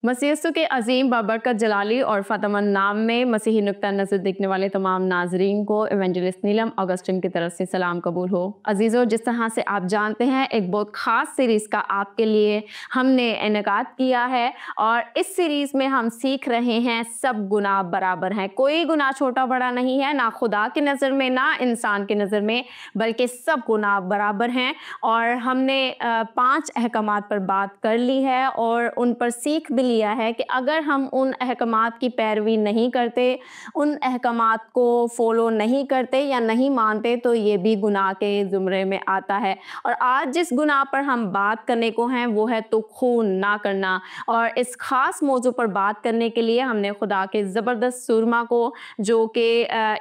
مسیح یسوع کے عظیم بابرکت جلالی اور فاطمہ نام میں مسیحی نقطہ نظر دیکھنے والے تمام ناظرین کو ایونجلسٹ نیلم اگسٹن کی طرف سے سلام قبول ہو۔ عزیزو، جس طرح سے آپ جانتے ہیں ایک بہت خاص سیریز کا آپ کے لیے ہم نے انعقاد کیا ہے، اور اس سیریز میں ہم سیکھ رہے ہیں سب گناہ برابر ہیں، کوئی گناہ چھوٹا بڑا نہیں ہے، نہ خدا کی نظر میں نہ انسان کی نظر میں، بلکہ سب گناہ برابر ہیں۔ اور ہم نے 5 احکامات پر بات کر لی ہے اور ان پر سیکھ بھی لیا ہے کہ اگر ہم ان احکامات کی پیروی نہیں کرتے، ان احکامات کو فالو نہیں کرتے یا نہیں مانتے، تو یہ بھی گناہ کے زمرے میں آتا ہے۔ اور آج جس گناہ پر ہم بات کرنے کو ہیں وہ ہے تو خون نہ کرنا، اور اس خاص موضوع پر بات کرنے کے لیے ہم نے خدا کے زبردست سورما کو، جو کہ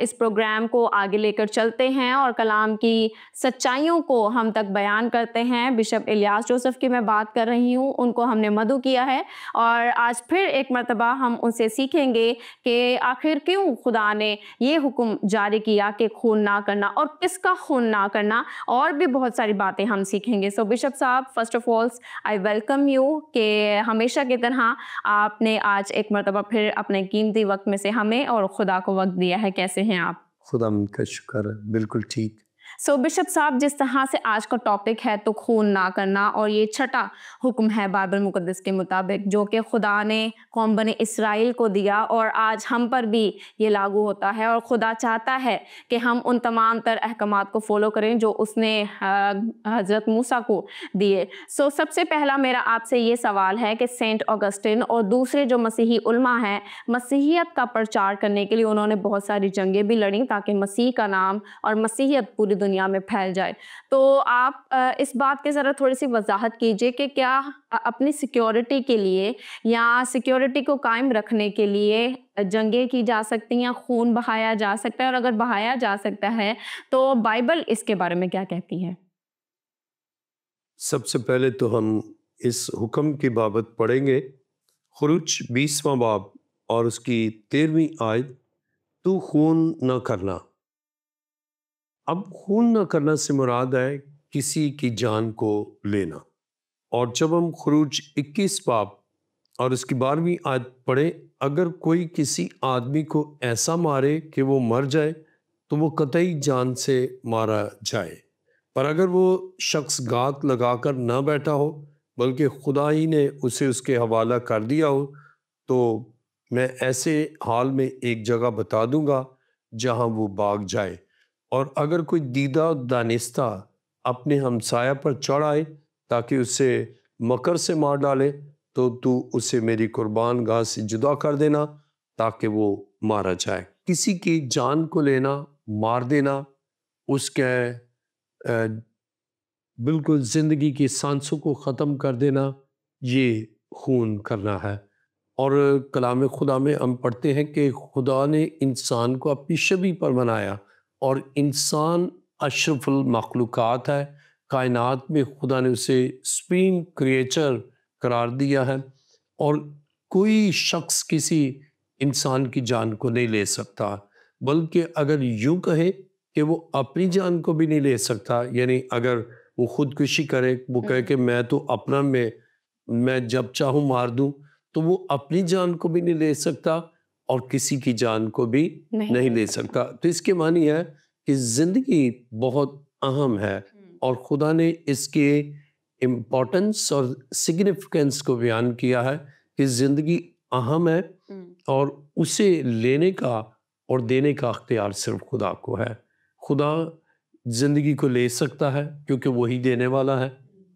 اس پروگرام کو آگے لے کر چلتے ہیں اور کلام کی سچائیوں کو ہم تک بیان کرتے ہیں، بشپ الیاس جوزف کی میں بات کر رہی ہوں، ان کو ہم نے مدعو کیا ہے، اور آج پھر ایک مرتبہ ہم ان سے سیکھیں گے کہ آخر کیوں خدا نے یہ حکم جاری کیا کہ خون نہ کرنا، اور کس کا خون نہ کرنا، اور بھی بہت ساری باتیں ہم سیکھیں گے۔ سو بشپ صاحب، first of all I welcome you کہ ہمیشہ کی طرح آپ نے آج ایک مرتبہ پھر اپنے قیمتی وقت میں سے ہمیں اور خدا کو وقت دیا ہے۔ کیسے ہیں آپ؟ خدا کا شکر ہے، بالکل ٹھیک۔ سو بشپ صاحب، جس طرح سے آج کا ٹاپک ہے تو خون نہ کرنا، اور یہ چھٹا حکم ہے بائبل مقدس کے مطابق جو کہ خدا نے قوم بنی اسرائیل کو دیا، اور آج ہم پر بھی یہ لاگو ہوتا ہے، اور خدا چاہتا ہے کہ ہم ان تمام تر احکامات کو فالو کریں جو اس نے حضرت موسیٰ کو دیے۔ سو سب سے پہلا میرا آپ سے یہ سوال ہے کہ سینٹ اگسٹن اور دوسرے جو مسیحی علماء ہیں، مسیحیت کا پرچار کرنے کے لیے انہوں نے بہت ساری جنگیں بھی لڑیں تاکہ مسیح کا نام اور مسیحیت پوری دنیا میں پھیل جائے۔ تو آپ اس بات کے ذرا تھوڑی سی وضاحت کیجئے کہ کیا اپنی سیکیورٹی کے لیے یا سیکیورٹی کو قائم رکھنے کے لیے جنگیں کی جا سکتی ہیں، خون بہایا جا سکتا ہے، اور اگر بہایا جا سکتا ہے تو بائبل اس کے بارے میں کیا کہتی ہے؟ سب سے پہلے تو ہم اس حکم کی بابت پڑھیں گے، خروج 20واں باب اور اس کی 13ویں آیت، تو خون نہ کرنا۔ اب خون نہ کرنا سے مراد ہے کسی کی جان کو لینا۔ اور جب ہم خروج 21 باب اور اس کی 12ویں آیت پڑھیں، اگر کوئی کسی آدمی کو ایسا مارے کہ وہ مر جائے تو وہ قطعی جان سے مارا جائے، پر اگر وہ شخص گات لگا کر نہ بیٹھا ہو بلکہ خدا ہی نے اسے اس کے حوالہ کر دیا ہو، تو میں ایسے حال میں ایک جگہ بتا دوں گا جہاں وہ بھاگ جائے۔ اور اگر کوئی دیدہ دانستہ اپنے ہمسایہ پر چڑھ آئے تاکہ اسے مکر سے مار ڈالے، تو اسے میری قربان گاہ سے جدا کر دینا تاکہ وہ مارا جائے۔ کسی کی جان کو لینا، مار دینا، اس کے بالکل زندگی کی سانسوں کو ختم کر دینا، یہ خون کرنا ہے۔ اور کلام خدا میں ہم پڑھتے ہیں کہ خدا نے انسان کو اپنی شبیہ پر بنایا، اور انسان اشرف المخلوقات ہے، کائنات میں خدا نے اسے سپریم کریچر قرار دیا ہے، اور کوئی شخص کسی انسان کی جان کو نہیں لے سکتا، بلکہ اگر یوں کہے کہ وہ اپنی جان کو بھی نہیں لے سکتا، یعنی اگر وہ خودکشی کرے، وہ کہے کہ میں تو اپنا میں جب چاہوں مار دوں، تو وہ اپنی جان کو بھی نہیں لے سکتا اور کسی کی جان کو بھی نہیں لے سکتا۔ تو اس کے معنی ہے کہ زندگی بہت اہم ہے، اور خدا نے اس کے امپورٹنس اور سگنیفیکنس کو بیان کیا ہے کہ زندگی اہم ہے، اور اسے لینے کا اور دینے کا اختیار صرف خدا کو ہے۔ خدا زندگی کو لے سکتا ہے کیونکہ وہی دینے والا ہے،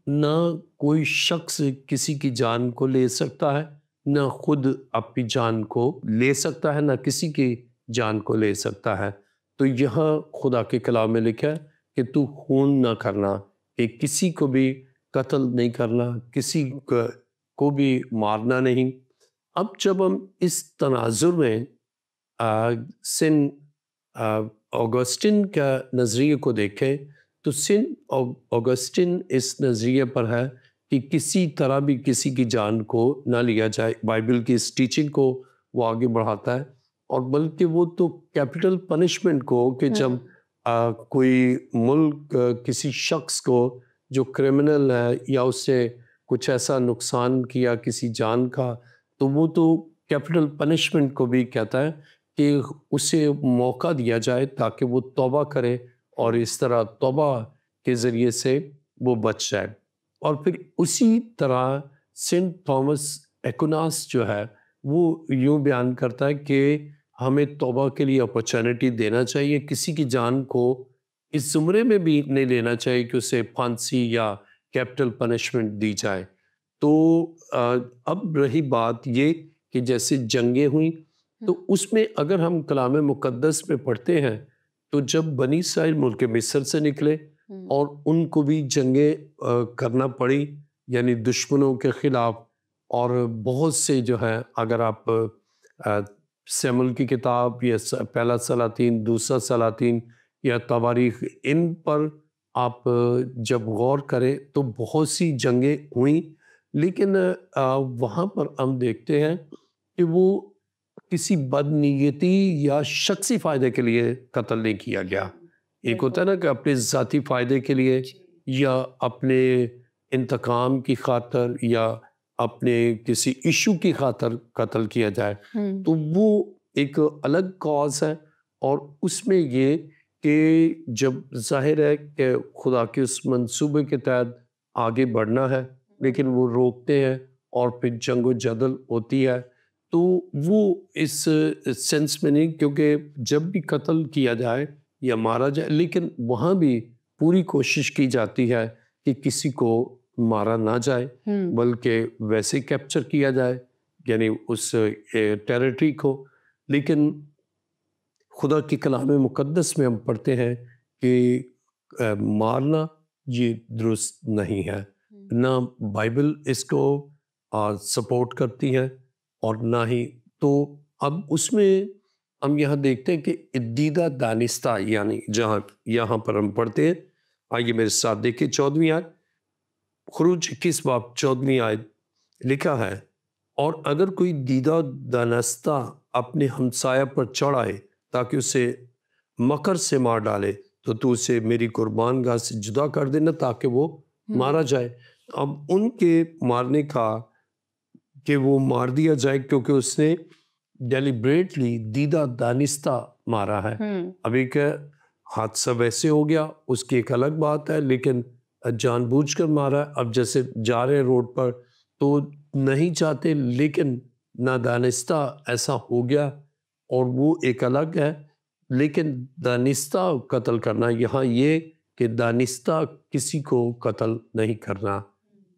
نہ کوئی شخص کسی کی جان کو لے سکتا ہے، نہ خود اپنی جان کو لے سکتا ہے، نہ کسی کی جان کو لے سکتا ہے۔ تو یہاں خدا کے کلام میں لکھا ہے کہ تو خون نہ کرنا، کہ کسی کو بھی قتل نہیں کرنا، کسی کو بھی مارنا نہیں۔ اب جب ہم اس تناظر میں سینٹ اگسٹن کا نظریے کو دیکھیں، تو سینٹ اگسٹن اس نظریے پر ہے کہ کسی طرح بھی کسی کی جان کو نہ لیا جائے۔ بائبل کی اس ٹیچنگ کو وہ آگے بڑھاتا ہے، اور بلکہ وہ تو کیپٹل پنشمنٹ کو، کہ جب کوئی ملک کسی شخص کو جو کرمنل ہے یا اس سے کچھ ایسا نقصان کیا کسی جان کا، تو وہ تو کیپٹل پنشمنٹ کو بھی کہتا ہے کہ اسے موقع دیا جائے تاکہ وہ توبہ کرے اور اس طرح توبہ کے ذریعے سے وہ بچ جائے. اور پھر اسی طرح سینٹ تھامس ایکوناس جو ہے وہ یوں بیان کرتا ہے کہ ہمیں توبہ کے لیے اپرچونٹی دینا چاہیے. کسی کی جان کو اس زمرے میں بھی نہیں لینا چاہیے کہ اسے پھانسی یا کیپٹل پنشمنٹ دی جائے. تو اب رہی بات یہ کہ جیسے جنگیں ہوئیں تو اس میں اگر ہم کلام مقدس میں پڑھتے ہیں تو جب بنی اسرائیل ملک مصر سے نکلے اور ان کو بھی جنگیں کرنا پڑی یعنی دشمنوں کے خلاف، اور بہت سے جو ہیں اگر آپ سیموئیل کی کتاب یا پہلا سلاطین، دوسرا سلاطین یا تواریخ، ان پر آپ جب غور کریں تو بہت سی جنگیں ہوئیں، لیکن وہاں پر ہم دیکھتے ہیں کہ وہ کسی بدنیتی یا شخصی فائدے کے لیے قتل نہیں کیا گیا. ایک ہوتا ہے نا کہ اپنے ذاتی فائدے کے لیے یا اپنے انتقام کی خاطر یا اپنے کسی ایشو کی خاطر قتل کیا جائے، تو وہ ایک الگ کاز ہے. اور اس میں یہ کہ جب ظاہر ہے کہ خدا کے اس منصوبے کے تحت آگے بڑھنا ہے لیکن وہ روکتے ہیں اور پھر جنگ و جدل ہوتی ہے، تو وہ اس سینس میں نہیں، کیونکہ جب بھی قتل کیا جائے یا مارا جائے لیکن وہاں بھی پوری کوشش کی جاتی ہے کہ کسی کو مارا نہ جائے بلکہ ویسے کیپچر کیا جائے یعنی اس ٹیریٹری کو. لیکن خدا کی کلام مقدس میں ہم پڑھتے ہیں کہ مارنا یہ درست نہیں ہے، نہ بائبل اس کو سپورٹ کرتی ہے اور نہ ہی. تو اب اس میں ہم یہاں دیکھتے ہیں کہ ادیدہ دانستہ یعنی جہاں یہاں پر ہم پڑھتے ہیں، آئیے میرے ساتھ دیکھیں 14ویں آیت، خروج 21 باب 14ویں آیت لکھا ہے، اور اگر کوئی دیدہ دانستہ اپنے ہمسایہ پر چڑھ آئے تاکہ اسے مکر سے مار ڈالے تو اسے میری قربان گاہ سے جدا کر دینا تاکہ وہ مارا جائے. اب ان کے مارنے کا کہ وہ مار دیا جائے کیونکہ اس نے ڈیلیبریٹلی دیدہ دانستہ مارا ہے. اب ایک حادثہ ویسے ہو گیا اس کی ایک الگ بات ہے، لیکن جان بوجھ کر مارا. اب جیسے جا رہے روڈ پر تو نہیں چاہتے لیکن نادانستہ ایسا ہو گیا اور وہ ایک الگ ہے. لیکن دانستہ قتل کرنا، یہاں یہ کہ دانستہ کسی کو قتل نہیں کرنا،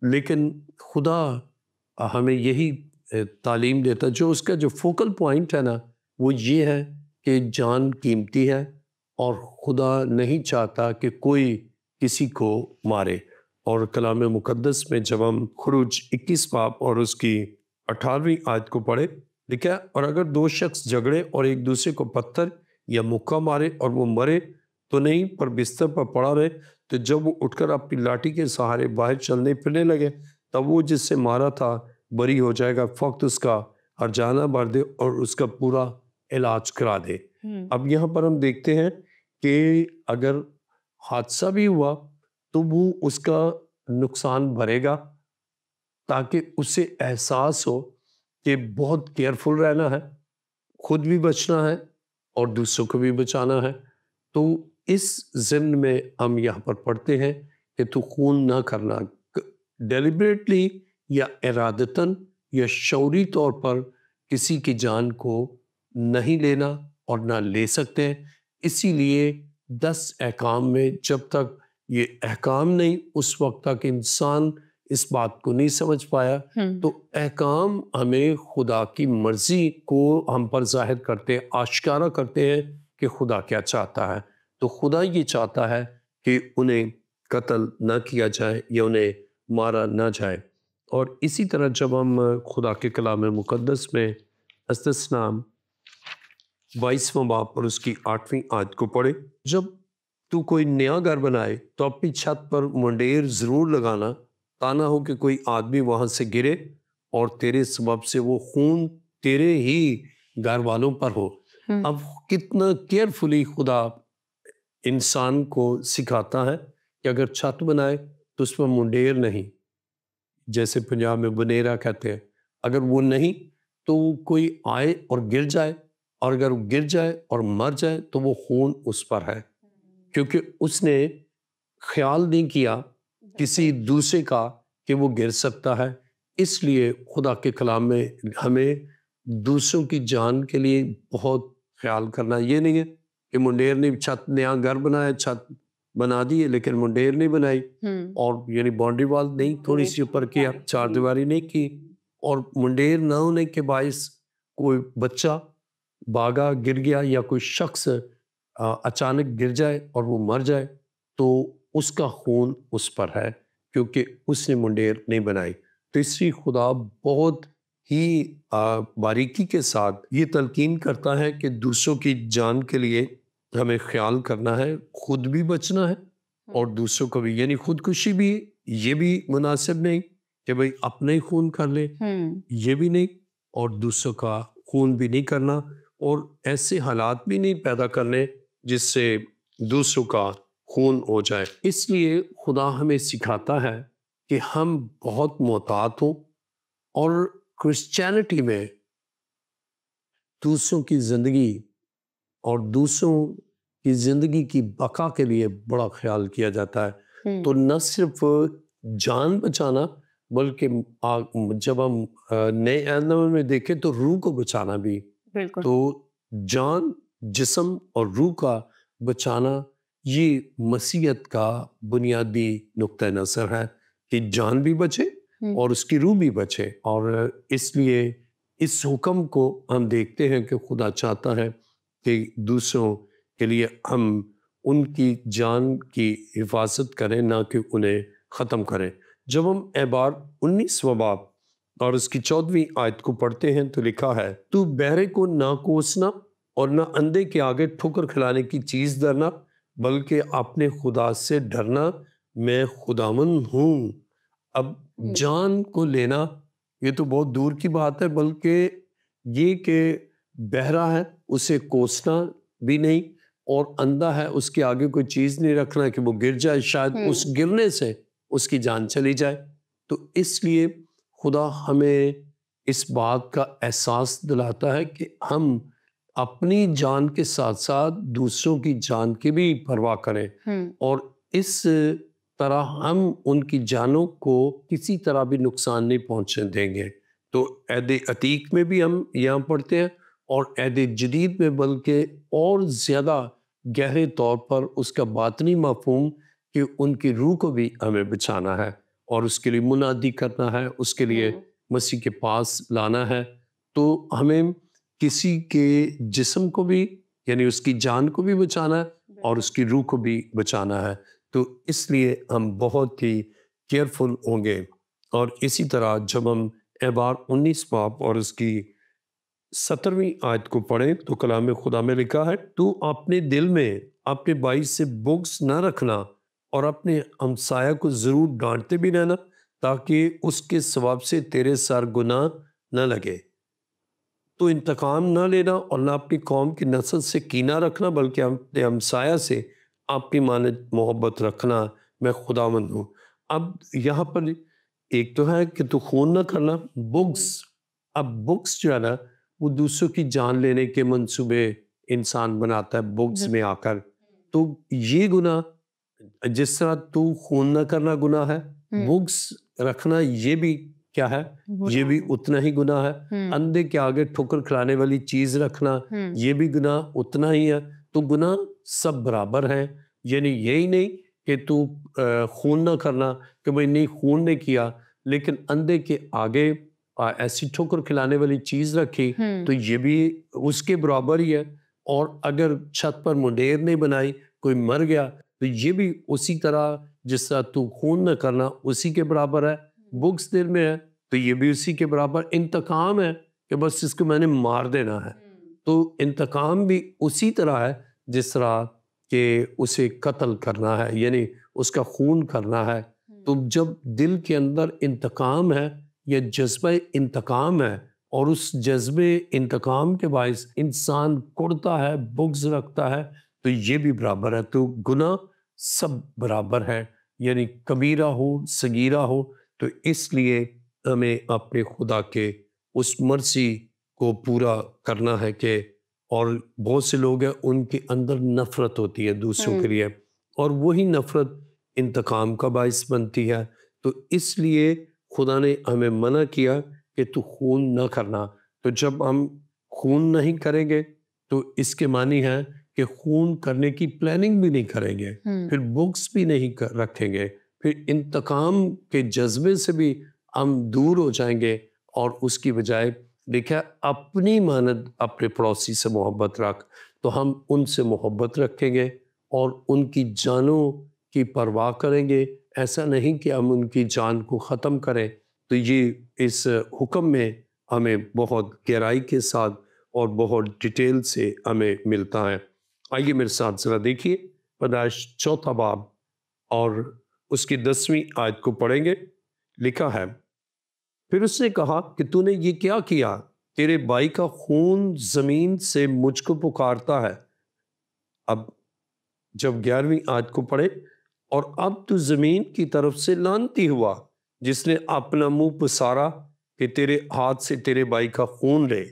لیکن خدا ہمیں یہی تعلیم دیتا، جو اس کا جو فوکل پوائنٹ ہے نا وہ یہ ہے کہ جان قیمتی ہے اور خدا نہیں چاہتا کہ کوئی کسی کو مارے. اور کلام مقدس میں جب ہم خروج 21 باب اور اس کی 18ویں آیت کو پڑھے لکھا، اور اگر دو شخص جھگڑے اور ایک دوسرے کو پتھر یا مکہ مارے اور وہ مرے تو نہیں پر بستر پر پڑا رہے، تو جب وہ اٹھ کر اپنی لاٹھی کے سہارے باہر چلنے پھرنے لگے تب وہ جس سے مارا تھا بری ہو جائے گا، فقط اس کا ہرجانہ بھر دے اور اس کا پورا علاج کرا دے. اب یہاں پر ہم دیکھتے ہیں کہ اگر حادثہ بھی ہوا تو وہ اس کا نقصان بھرے گا تاکہ اسے احساس ہو کہ بہت کیئرفل رہنا ہے، خود بھی بچنا ہے اور دوسروں کو بھی بچانا ہے. تو اس ضمن میں ہم یہاں پر پڑھتے ہیں کہ تو خون نہ کرنا، ڈیلیبریٹلی یا ارادتاً یا شعوری طور پر کسی کی جان کو نہیں لینا اور نہ لے سکتے ہیں. اسی لیے 10 احکام میں جب تک یہ احکام نہیں اس وقت تک انسان اس بات کو نہیں سمجھ پایا. تو احکام ہمیں خدا کی مرضی کو ہم پر ظاہر کرتے، آشکارا کرتے ہیں کہ خدا کیا چاہتا ہے. تو خدا یہ چاہتا ہے کہ انہیں قتل نہ کیا جائے یا انہیں مارا نہ جائے. اور اسی طرح جب ہم خدا کے کلام مقدس میں استثناء 22واں باب اور اس کی 8ویں آیت کو پڑھے، جب تو کوئی نیا گھر بنائے تو اپنی چھت پر منڈیر ضرور لگانا، تا نہ ہو کہ کوئی آدمی وہاں سے گرے اور تیرے سبب سے وہ خون تیرے ہی گھر والوں پر ہو. اب کتنا کیئرفلی خدا انسان کو سکھاتا ہے کہ اگر چھت بنائے تو اس پر منڈیر نہیں، جیسے پنجاب میں بنیرا کہتے ہیں، اگر وہ نہیں تو کوئی آئے اور گر جائے، اور اگر وہ گر جائے اور مر جائے تو وہ خون اس پر ہے، کیونکہ اس نے خیال نہیں کیا کسی دوسرے کا کہ وہ گر سکتا ہے۔ اس لیے خدا کے کلام میں ہمیں دوسروں کی جان کے لیے بہت خیال کرنا۔ یہ نہیں ہے کہ منڈیر نے چھت نیا گھر بنایا، چھت بنا دی ہے لیکن منڈیر نہیں بنائی، اور یعنی باؤنڈری وال نہیں تھوڑی سی اوپر کیا، چار دیواری نہیں کی، اور منڈیر نہ ہونے کے باعث کوئی بچہ بھاگا گر گیا یا کوئی شخص اچانک گر جائے اور وہ مر جائے تو اس کا خون اس پر ہے، کیونکہ اس نے منڈیر نہیں بنائی۔ تو اس لیے خدا بہت ہی باریکی کے ساتھ یہ تلقین کرتا ہے کہ دوسروں کی جان کے لیے ہمیں خیال کرنا ہے، خود بھی بچنا ہے اور دوسروں کو بھی، یعنی خودکشی بھی یہ بھی مناسب نہیں کہ بھئی اپنے ہی خون کر لے، یہ بھی نہیں، اور دوسروں کا خون بھی نہیں کرنا، اور ایسے حالات بھی نہیں پیدا کرنے جس سے دوسروں کا خون ہو جائے۔ اس لیے خدا ہمیں سکھاتا ہے کہ ہم بہت محتاط ہوں، اور کرسچینٹی میں دوسروں کی زندگی اور دوسروں کی زندگی کی بقا کے لیے بڑا خیال کیا جاتا ہے۔ تو نہ صرف جان بچانا بلکہ جب ہم نئے عہد نامے میں دیکھیں تو روح کو بچانا بھی، تو جان، جسم اور روح کا بچانا یہ مسیحیت کا بنیادی نقطہ نظر ہے کہ جان بھی بچے اور اس کی روح بھی بچے۔ اور اس لیے اس حکم کو ہم دیکھتے ہیں کہ خدا چاہتا ہے کہ دوسروں کے لیے ہم ان کی جان کی حفاظت کریں، نہ کہ انہیں ختم کریں۔ جب ہم اعبار 19 باب اور اس کی 14ویں آیت کو پڑھتے ہیں تو لکھا ہے، تو بہرے کو نہ کوسنا اور نہ اندھے کے آگے ٹھوکر کھلانے کی چیز درنا، بلکہ اپنے خدا سے ڈرنا، میں خداوند ہوں۔ اب جان کو لینا یہ تو بہت دور کی بات ہے، بلکہ یہ کہ بہرا ہے اسے کوسنا بھی نہیں، اور اندھا ہے اس کے آگے کوئی چیز نہیں رکھنا کہ وہ گر جائے، شاید اس گرنے سے اس کی جان چلی جائے۔ تو اس لیے خدا ہمیں اس بات کا احساس دلاتا ہے کہ ہم اپنی جان کے ساتھ ساتھ دوسروں کی جان کی بھی پرواہ کریں، اور اس طرح ہم ان کی جانوں کو کسی طرح بھی نقصان نہیں پہنچنے دیں گے۔ تو عہد عتیق میں بھی ہم یہاں پڑھتے ہیں اور عہد جدید میں بلکہ اور زیادہ گہرے طور پر اس کا باطنی مفہوم کہ ان کی روح کو بھی ہمیں بچانا ہے اور اس کے لیے منادی کرنا ہے، اس کے لیے مسیح کے پاس لانا ہے۔ تو ہمیں کسی کے جسم کو بھی یعنی اس کی جان کو بھی بچانا ہے اور اس کی روح کو بھی بچانا ہے۔ تو اس لیے ہم بہت ہی کیئرفل ہوں گے۔ اور اسی طرح جب ہم اعبار 19 باب اور اس کی 17ویں آیت کو پڑھیں تو کلام خدا میں لکھا ہے، تو اپنے دل میں اپنے بھائی سے بغض نہ رکھنا اور اپنے ہمسایہ کو ضرور ڈانٹتے بھی رہنا، تاکہ اس کے ثواب سے تیرے سر گناہ نہ لگے۔ تو انتقام نہ لینا اور نہ اپنی قوم کی نسل سے کینہ رکھنا، بلکہ اپنے ہمسایہ سے اپنی مانند محبت رکھنا، میں خداوند ہوں۔ اب یہاں پر ایک تو ہے کہ تو خون نہ کرنا، بغض۔ اب بغض جو ہے نا وہ دوسروں کی جان لینے کے منصوبے انسان بناتا ہے بغض میں آ کر۔ تو یہ گناہ جس طرح تو خون نہ کرنا گناہ ہے، بغض رکھنا یہ بھی کیا ہے، یہ بھی اتنا ہی گناہ ہے۔ اندھے کے آگے ٹھوکر کھلانے والی چیز رکھنا یہ بھی گناہ اتنا ہی ہے۔ تو گناہ سب برابر ہیں، یعنی یہی نہیں کہ تو خون نہ کرنا کہ بھئی نہیں خون نے کیا، لیکن اندھے کے آگے ایسی ٹھوکر کھلانے والی چیز رکھی تو یہ بھی اس کے برابر ہی ہے۔ اور اگر چھت پر منڈیر نہیں بنائی، کوئی مر گیا تو یہ بھی اسی طرح جس طرح تو خون نہ کرنا اسی کے برابر ہے۔ بغض دل میں ہے تو یہ بھی اسی کے برابر۔ انتقام ہے کہ بس اس کو میں نے مار دینا ہے، تو انتقام بھی اسی طرح ہے جس طرح کہ اسے قتل کرنا ہے، یعنی اس کا خون کرنا ہے۔ تو جب دل کے اندر انتقام ہے یا جذبہ انتقام ہے اور اس جذبے انتقام کے باعث انسان کڑتا ہے، بغض رکھتا ہے، تو یہ بھی برابر ہے۔ تو گناہ سب برابر ہے، یعنی کبیرہ ہو صغیرہ ہو۔ تو اس لیے ہمیں اپنے خدا کے اس مرضی کو پورا کرنا ہے کہ، اور بہت سے لوگ ہیں ان کے اندر نفرت ہوتی ہے دوسروں کے لیے، اور وہی نفرت انتقام کا باعث بنتی ہے. تو اس لیے خدا نے ہمیں منع کیا کہ تو خون نہ کرنا. تو جب ہم خون نہیں کریں گے تو اس کے معنی ہے کہ خون کرنے کی پلاننگ بھی نہیں کریں گے، پھر بکس بھی نہیں رکھیں گے، پھر انتقام کے جذبے سے بھی ہم دور ہو جائیں گے، اور اس کی بجائے دیکھا اپنی مانند اپنے پڑوسی سے محبت رکھ. تو ہم ان سے محبت رکھیں گے اور ان کی جانوں کی پرواہ کریں گے. ایسا نہیں کہ ہم ان کی جان کو ختم کریں. تو یہ اس حکم میں ہمیں بہت گہرائی کے ساتھ اور بہت ڈیٹیل سے ہمیں ملتا ہے. آئیے میرے ساتھ ذرا دیکھیے پیدائش 4 باب اور اس کی 10ویں آیت کو پڑھیں گے. لکھا ہے، پھر اس نے کہا کہ تو نے یہ کیا کیا؟ تیرے بھائی کا خون زمین سے مجھ کو پکارتا ہے. اب جب 11ویں آیت کو پڑھے، اور اب تو زمین کی طرف سے لعنتی ہوا جس نے اپنا منہ پسارا کہ تیرے ہاتھ سے تیرے بھائی کا خون لے.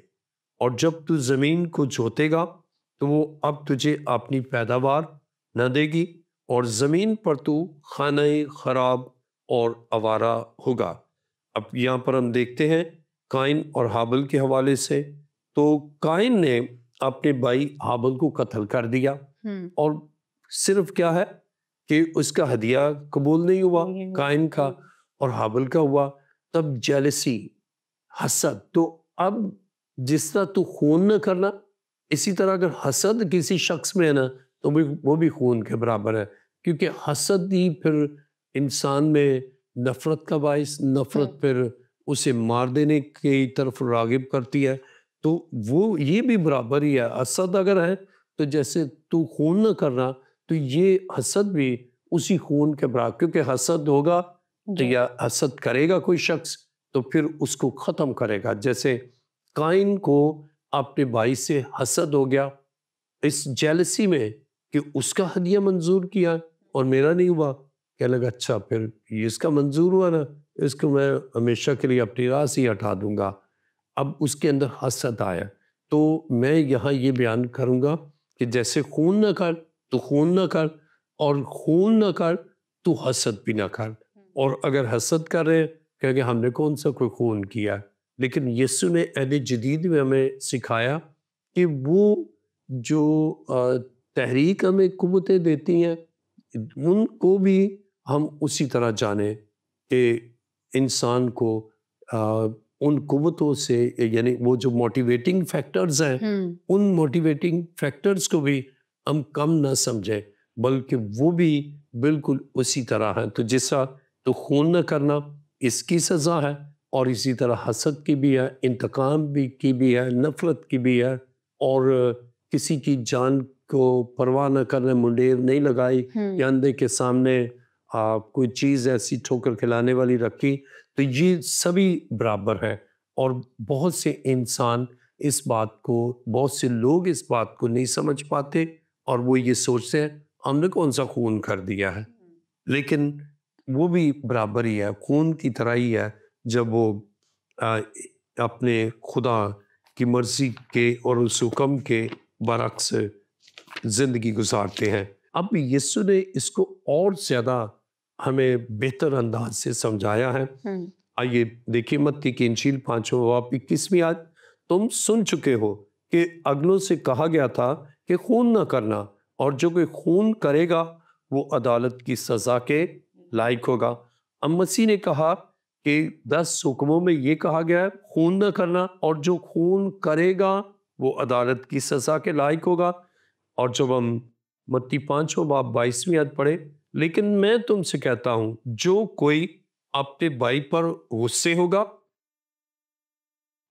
اور جب تو زمین کو جوتے گا تو وہ اب تجھے اپنی پیداوار نہ دے گی، اور زمین پر تو خانہ خراب اور آوارہ ہوگا. اب یہاں پر ہم دیکھتے ہیں قائن اور حابل کے حوالے سے. تو قائن نے اپنے بھائی حابل کو قتل کر دیا، اور صرف کیا ہے کہ اس کا ہدیہ قبول نہیں ہوا قائن کا، اور حابل کا ہوا. تب جیلسی، حسد. تو اب جس طرح تو خون نہ کرنا، اسی طرح اگر حسد کسی شخص میں ہے نا تو وہ بھی خون کے برابر ہے، کیونکہ حسد ہی پھر انسان میں نفرت کا باعث، نفرت پھر اسے مار دینے کی طرف راغب کرتی ہے. تو وہ یہ بھی برابر ہی ہے. حسد اگر ہے تو جیسے تو خون نہ کرنا، تو یہ حسد بھی اسی خون کے برابر، کیونکہ حسد ہوگا یا حسد کرے گا کوئی شخص تو پھر اس کو ختم کرے گا. جیسے قائن کو اپنے بھائی سے حسد ہو گیا اس جیلسی میں کہ اس کا ہدیہ منظور کیا اور میرا نہیں ہوا. کہنے لگا اچھا پھر یہ اس کا منظور ہوا نا، اس کو میں ہمیشہ کے لیے اپنی راہ سے ہی ہٹا دوں گا. اب اس کے اندر حسد آیا. تو میں یہاں یہ بیان کروں گا کہ جیسے خون نہ کر تو خون نہ کر، اور خون نہ کر تو حسد بھی نہ کر. اور اگر حسد کر رہے ہیں کہ ہم نے کون سا کوئی خون کیا، لیکن یسوع نے عہد جدید میں ہمیں سکھایا کہ وہ جو تحریک ہمیں قوتیں دیتی ہیں ان کو بھی ہم اسی طرح جانیں کہ انسان کو ان قوتوں سے، یعنی وہ جو موٹیویٹنگ فیکٹرز ہیں ان موٹیویٹنگ فیکٹرز کو بھی ہم کم نہ سمجھیں، بلکہ وہ بھی بالکل اسی طرح ہیں. تو جیسا تو خون نہ کرنا اس کی سزا ہے، اور اسی طرح حسد کی بھی ہے، انتقام بھی کی بھی ہے، نفرت کی بھی ہے، اور کسی کی جان کو پرواہ نہ کرنے، منڈیر نہیں لگائی یا اندھے کے سامنے کوئی چیز ایسی ٹھوکر کھلانے والی رکھی. تو یہ سبھی برابر ہے. اور بہت سے انسان اس بات کو، بہت سے لوگ اس بات کو نہیں سمجھ پاتے، اور وہ یہ سوچتے ہیں ہم نے کون سا خون کر دیا ہے. لیکن وہ بھی برابر ہی ہے، خون کی طرح ہی ہے جب وہ اپنے خدا کی مرضی کے اور اس حکم کے برعکس زندگی گزارتے ہیں. اب یسوع نے اس کو اور زیادہ ہمیں بہتر انداز سے سمجھایا ہے. آئیے دیکھیے متی کی انجیل 5واں باب 21ویں آیت. تم سن چکے ہو کہ اگلوں سے کہا گیا تھا کہ خون نہ کرنا، اور جو کوئی خون کرے گا وہ عدالت کی سزا کے لائق ہوگا. اب مسیح نے کہا کہ 10 حکموں میں یہ کہا گیا ہے خون نہ کرنا، اور جو خون کرے گا وہ عدالت کی سزا کے لائق ہوگا. اور جب ہم متی 5واں باب 22ویں آیت پڑھے، لیکن میں تم سے کہتا ہوں جو کوئی اپنے بھائی پر غصے ہوگا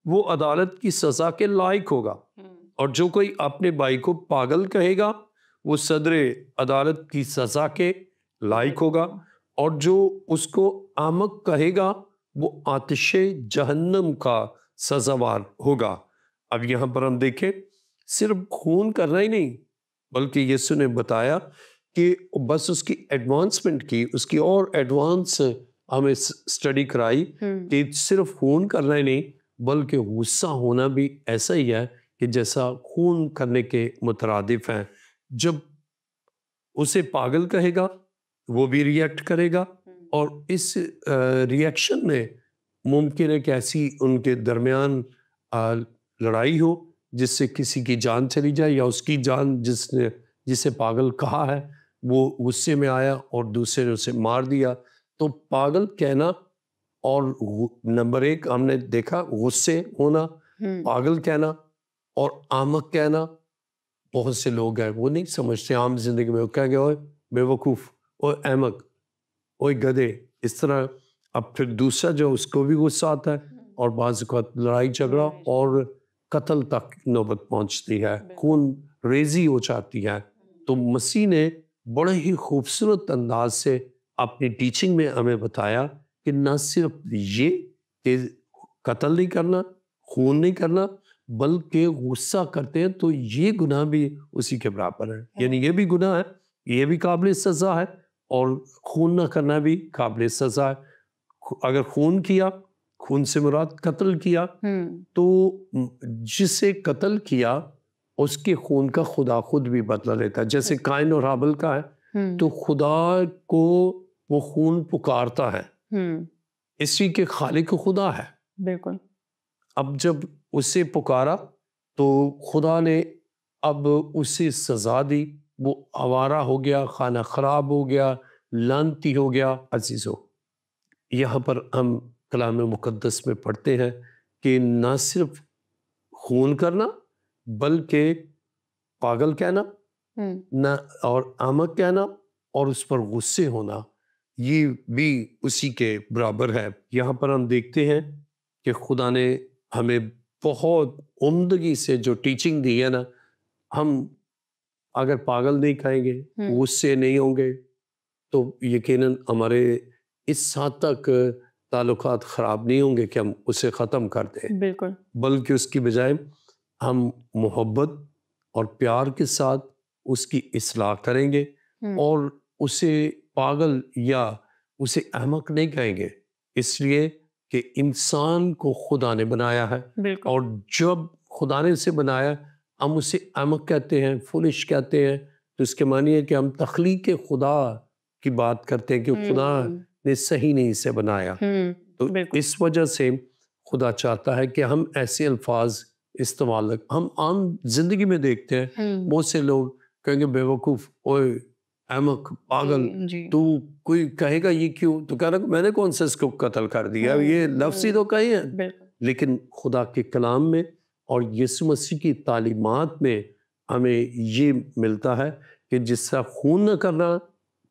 وہ عدالت کی سزا کے لائق ہوگا، اور جو کوئی اپنے بھائی کو پاگل کہے گا وہ صدر عدالت کی سزا کے لائق ہوگا، اور جو اس کو احمق کہے گا وہ آتش جہنم کا سزاوار ہوگا. اب یہاں پر ہم دیکھیں صرف خون کرنا ہی نہیں، بلکہ یسوع نے بتایا کہ بس اس کی ایڈوانسمنٹ کی، اس کی اور ایڈوانس ہمیں اسٹڈی کرائی کہ صرف خون کرنا ہی نہیں بلکہ غصہ ہونا بھی ایسا ہی ہے کہ جیسا خون کرنے کے مترادف ہیں. جب اسے پاگل کہے گا وہ بھی ریئیکٹ کرے گا، اور اس ریئیکشن میں ممکن ہے کہ ایسی ان کے درمیان لڑائی ہو جس سے کسی کی جان چلی جائے، یا اس کی جان جسے پاگل کہا ہے وہ غصے میں آیا اور دوسرے نے اسے مار دیا. تو پاگل کہنا، اور نمبر ایک ہم نے دیکھا غصے ہونا، پاگل کہنا اور احمق کہنا. بہت سے لوگ ہیں وہ نہیں سمجھتے عام زندگی میں، وہ کہہ گئے اوئے بے وقوف، اوئے احمق، اوئے گدھے، اس طرح. اب پھر دوسرا جو اس کو بھی غصہ آتا ہے، اور بعض اوقات لڑائی جھگڑا اور قتل تک نوبت پہنچتی ہے، خون ریزی ہو جاتی ہے. تو مسیح نے بڑے ہی خوبصورت انداز سے اپنی ٹیچنگ میں ہمیں بتایا کہ نہ صرف یہ کہ قتل نہیں کرنا، خون نہیں کرنا، بلکہ غصہ کرتے ہیں تو یہ گناہ بھی اسی کے برابر ہے. یعنی یہ بھی گناہ ہے، یہ بھی قابل سزا ہے، اور خون نہ کرنا بھی قابل سزا ہے. اگر خون کیا، خون سے مراد قتل کیا، تو جسے قتل کیا اس کے خون کا خدا خود بھی بدلہ لیتا ہے. جیسے قائن اور حابل کا ہے، تو خدا کو وہ خون پکارتا ہے، اسی کے خالق خدا ہے. بالکل. اب جب اسے پکارا تو خدا نے اب اسے سزا دی، وہ آوارہ ہو گیا، خانہ خراب ہو گیا، لعنتی ہو گیا. عزیزو، یہاں پر ہم کلام مقدس میں پڑھتے ہیں کہ نہ صرف خون کرنا بلکہ پاگل کہنا نہ اور احمق کہنا اور اس پر غصے ہونا، یہ بھی اسی کے برابر ہے. یہاں پر ہم دیکھتے ہیں کہ خدا نے ہمیں بہت عمدگی سے جو ٹیچنگ دی ہے نا، ہم اگر پاگل نہیں کہیں گے، غصے نہیں ہوں گے، تو یقیناً ہمارے اس حد تک تعلقات خراب نہیں ہوں گے کہ ہم اسے ختم کر دیں. بالکل. بلکہ اس کی بجائے ہم محبت اور پیار کے ساتھ اس کی اصلاح کریں گے، اور اسے پاگل یا اسے احمق نہیں کہیں گے، اس لیے کہ انسان کو خدا نے بنایا ہے. اور جب خدا نے اسے بنایا ہم اسے احمق کہتے ہیں، فولش کہتے ہیں، تو اس کے معنی ہے کہ ہم تخلیق خدا کی بات کرتے ہیں کہ خدا نے صحیح نہیں اسے بنایا. تو اس وجہ سے خدا چاہتا ہے کہ ہم ایسے الفاظ استعمال ہم عام زندگی میں دیکھتے ہیں. بہت سے لوگ کہیں گے بے وقوف، اوئے احمق، پاگل. تو کوئی کہے گا یہ کیوں؟ تو کہہ رہا میں نے کون سے اس کو قتل کر دیا، یہ لفظ ہی تو کہیں ہیں. لیکن خدا کے کلام میں اور یسوع مسیح کی تعلیمات میں ہمیں یہ ملتا ہے کہ جس طرح خون نہ کرنا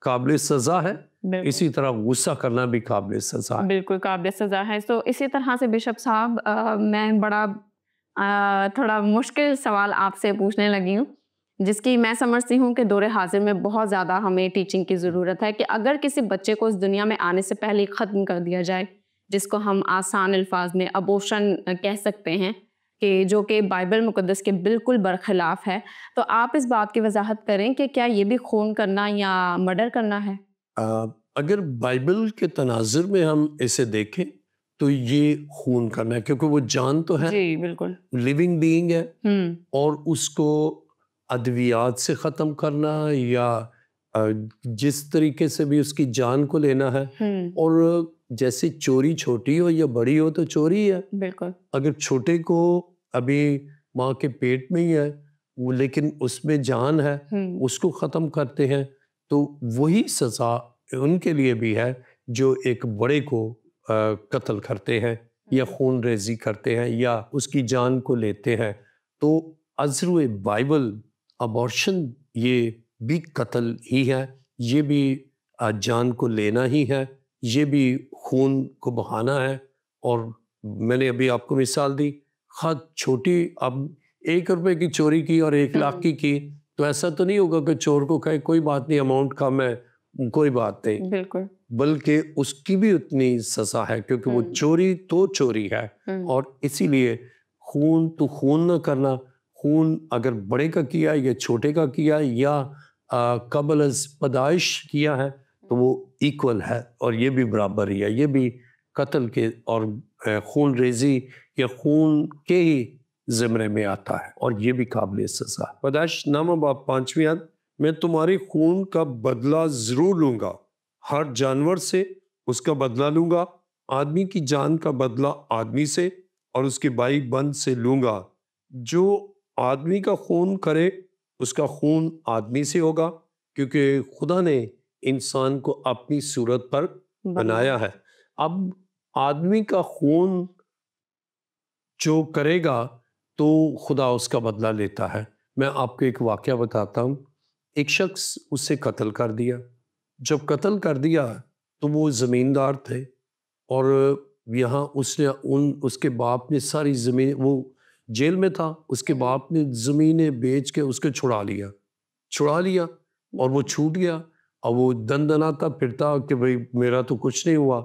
قابل سزا ہے، اسی طرح غصہ کرنا بھی قابل سزا ہے. بالکل قابل سزا ہے. تو اسی طرح سے بشپ صاحب میں بڑا تھوڑا مشکل سوال آپ سے پوچھنے لگی ہوں، جس کی میں سمجھتی ہوں کہ دور حاضر میں بہت زیادہ ہمیں ٹیچنگ کی ضرورت ہے، کہ اگر کسی بچے کو اس دنیا میں آنے سے پہلے ختم کر دیا جائے، جس کو ہم آسان الفاظ میں ابورشن کہہ سکتے ہیں، کہ جو کہ بائبل مقدس کے بالکل برخلاف ہے، تو آپ اس بات کی وضاحت کریں کہ کیا یہ بھی خون کرنا یا مرڈر کرنا ہے؟ اگر بائبل کے تناظر میں ہم اسے دیکھیں تو یہ خون کرنا ہے، کیونکہ وہ جان تو ہے، جی بالکل، لیونگ بینگ ہے، اور اس کو ادویات سے ختم کرنا یا جس طریقے سے بھی اس کی جان کو لینا ہے. اور جیسے چوری چھوٹی ہو یا بڑی ہو تو چوری ہے. بالکل. اگر چھوٹے کو ابھی ماں کے پیٹ میں ہی ہے لیکن اس میں جان ہے، اس کو ختم کرتے ہیں، تو وہی سزا ان کے لیے بھی ہے جو ایک بڑے کو قتل کرتے ہیں یا خون ریزی کرتے ہیں یا اس کی جان کو لیتے ہیں. تو ازرو بائبل ابورشن یہ بھی قتل ہی ہے، یہ بھی جان کو لینا ہی ہے، یہ بھی خون کو بہانا ہے. اور میں نے ابھی آپ کو مثال دی، خط چھوٹی، اب 1 روپے کی چوری کی اور 1 لاکھ کی تو ایسا تو نہیں ہوگا کہ چور کو کہے کوئی بات نہیں، اماؤنٹ کم ہے، کوئی بات نہیں. بالکل. بلکہ اس کی بھی اتنی سزا ہے، کیونکہ وہ چوری تو چوری ہے. اور اسی لیے خون تو خون نہ کرنا، خون اگر بڑے کا کیا یا چھوٹے کا کیا یا قبل از پیدائش کیا ہے تو وہ ایکول ہے، اور یہ بھی برابر ہی ہے، یہ بھی قتل کے اور خون ریزی یا خون کے ہی زمرے میں آتا ہے، اور یہ بھی قابل سزا ہے۔ پیدائش نامہ باب 5ویں آیت، میں تمہاری خون کا بدلہ ضرور لوں گا، ہر جانور سے اس کا بدلہ لوں گا، آدمی کی جان کا بدلہ آدمی سے اور اس کے بھائی بند سے لوں گا۔ جو آدمی کا خون کرے اس کا خون آدمی سے ہوگا، کیونکہ خدا نے انسان کو اپنی صورت پر بنایا ہے۔ اب آدمی کا خون جو کرے گا تو خدا اس کا بدلہ لیتا ہے۔ میں آپ کو ایک واقعہ بتاتا ہوں۔ ایک شخص اسے قتل کر دیا۔ جب قتل کر دیا تو وہ زمیندار تھے، اور یہاں اس کے باپ نے ساری زمین، وہ جیل میں تھا، اس کے باپ نے زمینیں بیچ کے اس کو چھڑا لیا اور وہ چھوٹ گیا، اور وہ دن دناتا پھرتا کہ بھئی میرا تو کچھ نہیں ہوا۔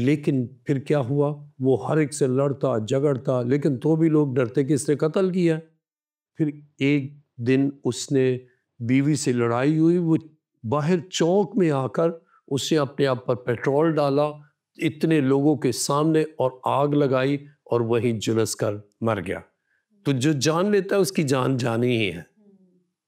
لیکن پھر کیا ہوا، وہ ہر ایک سے لڑتا جھگڑتا، لیکن تو بھی لوگ ڈرتے کہ اس نے قتل کیا۔ پھر ایک دن اس نے بیوی سے لڑائی ہوئی، وہ باہر چوک میں آ کر اس نے اپنے آپ پر پیٹرول ڈالا اتنے لوگوں کے سامنے اور آگ لگائی، اور وہیں جلس کر مر گیا۔ تو جو جان لیتا ہے اس کی جان جانی ہی ہے،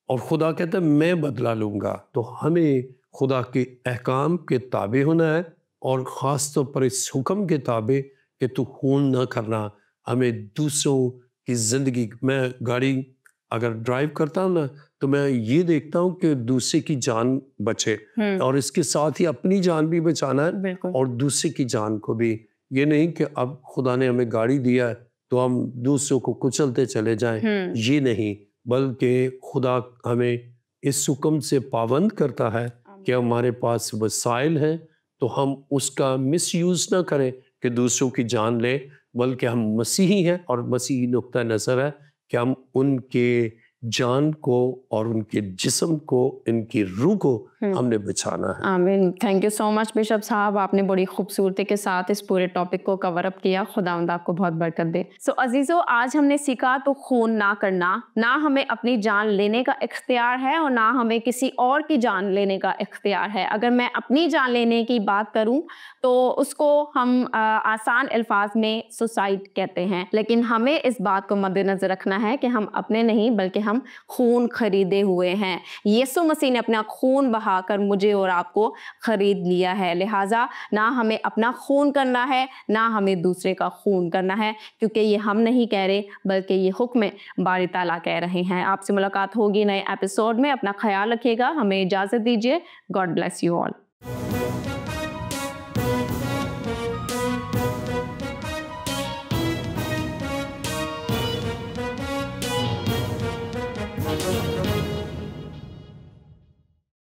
اور خدا کہتا ہے میں بدلہ لوں گا۔ تو ہمیں خدا کے احکام کے تابع ہونا ہے، اور خاص طور پر اس حکم کے تابع کہ تو خون نہ کرنا۔ ہمیں دوسروں کی زندگی، میں گاڑی اگر ڈرائیو کرتا ہوں نا تو میں یہ دیکھتا ہوں کہ دوسرے کی جان بچے، اور اس کے ساتھ ہی اپنی جان بھی بچانا ہے اور دوسرے کی جان کو بھی۔ یہ نہیں کہ اب خدا نے ہمیں گاڑی دیا ہے تو ہم دوسروں کو کچلتے چلے جائیں، یہ نہیں، بلکہ خدا ہمیں اس حکم سے پابند کرتا ہے کہ ہمارے پاس وسائل ہیں تو ہم اس کا مس یوز نہ کریں کہ دوسروں کی جان لیں، بلکہ ہم مسیحی ہیں، اور مسیحی نقطہ نظر ہے کہ ہم ان کے جان کو اور ان کے جسم کو، ان کی روح کو ہم نے بچانا ہے۔ آمین۔ Thank you so much bishop صاحب، آپ نے بڑی خوبصورتی کے ساتھ اس پورے ٹاپک کو کور اپ کیا۔ خداوند آپ کو بہت برکت دے۔ سو عزیزو، آج ہم نے سیکھا تو خون نہ کرنا، نہ ہمیں اپنی جان لینے کا اختیار ہے اور نہ ہمیں کسی اور کی جان لینے کا اختیار ہے۔ اگر میں اپنی جان لینے کی بات کروں تو اس کو ہم آسان الفاظ میں سوسائڈ کہتے ہیں، لیکن ہمیں اس بات کو مد نظر رکھنا ہے کہ ہم اپنے نہیں بلکہ ہم خون خریدے ہوئے ہیں۔ یسوع مسیح نے اپنا خون بہا کر مجھے اور آپ کو خرید لیا ہے، لہٰذا نہ ہمیں اپنا خون کرنا ہے نہ ہمیں دوسرے کا خون کرنا ہے، کیونکہ یہ ہم نہیں کہہ رہے بلکہ یہ حکم باری تعالیٰ کہہ رہے ہیں۔ آپ سے ملاقات ہوگی نئے ایپیسوڈ میں، اپنا خیال رکھیے گا، ہمیں اجازت دیجیے۔ God bless you all.